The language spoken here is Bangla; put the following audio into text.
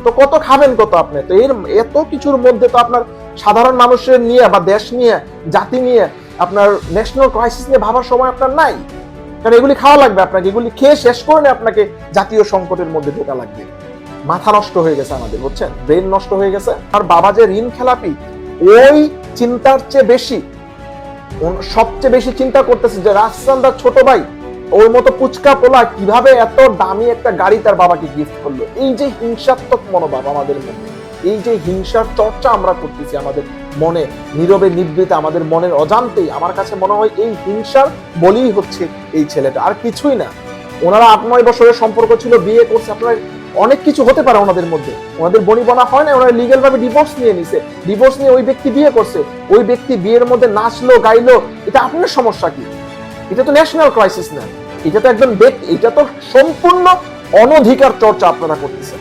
তো কত খাবেন কত আপনি? তো এর এত কিছুর মধ্যে তো আপনার সাধারণ মানুষের নিয়ে বা দেশ নিয়ে জাতি নিয়ে আপনার ন্যাশনাল ক্রাইসিস নিয়ে ভাবার সময় আপনার নাই। কারণ এগুলি খাওয়া লাগবে আপনাকে, এগুলি খেয়ে শেষ করে আপনাকে জাতীয় সংকটের মধ্যে ঢোকা লাগবে। মাথা নষ্ট হয়ে গেছে আমাদের, বুঝছেন, ব্রেন নষ্ট হয়ে গেছে। আর বাবা যে ঋণ খেলাপি, ওই চিন্তার চেয়ে বেশি, সবচেয়ে বেশি চিন্তা করতেছে যে রাজসান্দার ছোট ভাই ওর মতো পুচকা পোলা কিভাবে এত দামি একটা গাড়ি তার বাবাকে গিফট করলো। এই যে হিংসাত্মক মনোভাব আমাদের মধ্যে, এই যে হিংসার চর্চা আমরা করতেছি আমাদের মনে, নীরবে নিবৃতে আমাদের মনের অজান্তেই, আমার কাছে মনে হয় এই হিংসার বলেই হচ্ছে এই ছেলেটা, আর কিছুই না। ওনারা 8-9 বছরের সম্পর্ক ছিল, বিয়ে করছে, আপনার অনেক কিছু হতে পারে ওনাদের মধ্যে, ওনাদের বনিবনা হয় না, ওনারা লিগ্যাল ভাবে ডিভোর্স নিয়ে নিছে, ডিভোর্স নিয়ে ওই ব্যক্তি বিয়ে করছে, ওই ব্যক্তি বিয়ের মধ্যে নাচলো গাইলো, এটা আপনার সমস্যা কি? এটা তো ন্যাশনাল ক্রাইসিস না, এটা তো একদম এটা তো সম্পূর্ণ অনধিকার চর্চা আপনারা করতেছেন।